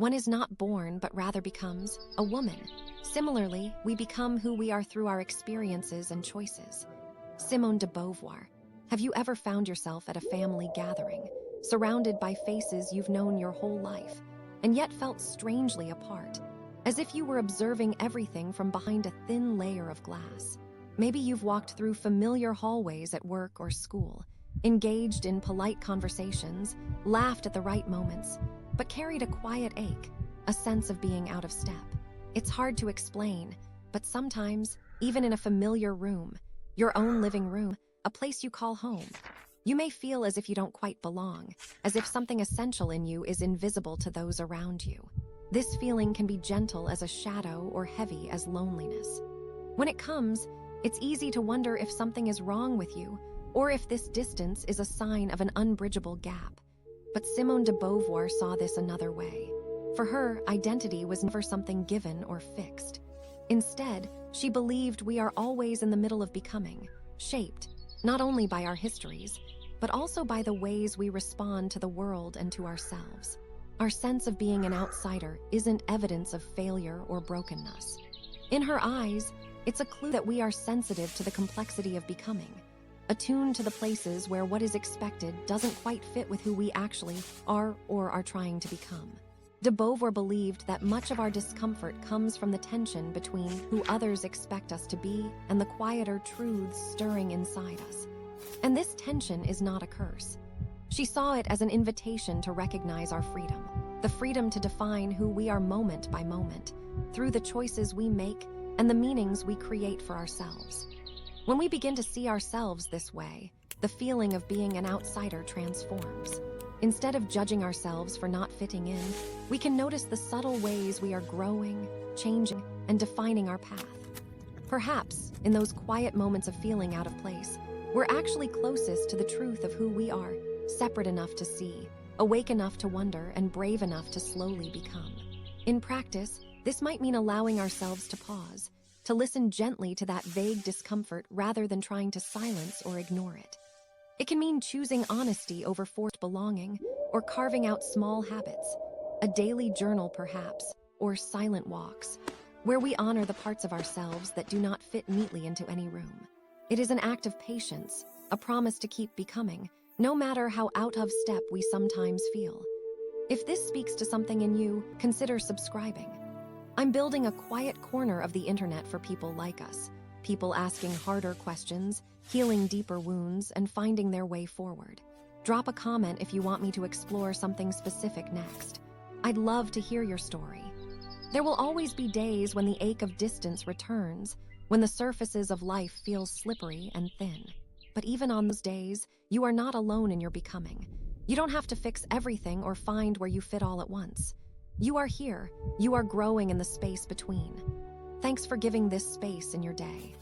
One is not born, but rather becomes a woman. Similarly, we become who we are through our experiences and choices. Simone de Beauvoir. Have you ever found yourself at a family gathering, surrounded by faces you've known your whole life, and yet felt strangely apart, as if you were observing everything from behind a thin layer of glass? Maybe you've walked through familiar hallways at work or school, engaged in polite conversations, laughed at the right moments, but carried a quiet ache, a sense of being out of step. It's hard to explain, but sometimes, even in a familiar room, your own living room, a place you call home, you may feel as if you don't quite belong, as if something essential in you is invisible to those around you. This feeling can be gentle as a shadow or heavy as loneliness. When it comes, it's easy to wonder if something is wrong with you, or if this distance is a sign of an unbridgeable gap. But Simone de Beauvoir saw this another way. For her, identity was never something given or fixed. Instead, she believed we are always in the middle of becoming, shaped not only by our histories, but also by the ways we respond to the world and to ourselves. Our sense of being an outsider isn't evidence of failure or brokenness. In her eyes, it's a clue that we are sensitive to the complexity of becoming, attuned to the places where what is expected doesn't quite fit with who we actually are or are trying to become. De Beauvoir believed that much of our discomfort comes from the tension between who others expect us to be and the quieter truths stirring inside us. And this tension is not a curse. She saw it as an invitation to recognize our freedom, the freedom to define who we are moment by moment, through the choices we make and the meanings we create for ourselves. When we begin to see ourselves this way, the feeling of being an outsider transforms. Instead of judging ourselves for not fitting in, we can notice the subtle ways we are growing, changing, and defining our path. Perhaps, in those quiet moments of feeling out of place, we're actually closest to the truth of who we are, separate enough to see, awake enough to wonder, and brave enough to slowly become. In practice, this might mean allowing ourselves to pause, to listen gently to that vague discomfort rather than trying to silence or ignore it. It can mean choosing honesty over forced belonging, or carving out small habits, a daily journal perhaps, or silent walks, where we honor the parts of ourselves that do not fit neatly into any room. It is an act of patience, a promise to keep becoming, no matter how out of step we sometimes feel. If this speaks to something in you, consider subscribing. I'm building a quiet corner of the internet for people like us, people asking harder questions, healing deeper wounds, and finding their way forward. Drop a comment if you want me to explore something specific next. I'd love to hear your story. There will always be days when the ache of distance returns, when the surfaces of life feel slippery and thin. But even on those days, you are not alone in your becoming. You don't have to fix everything or find where you fit all at once. You are here. You are growing in the space between. Thanks for giving this space in your day.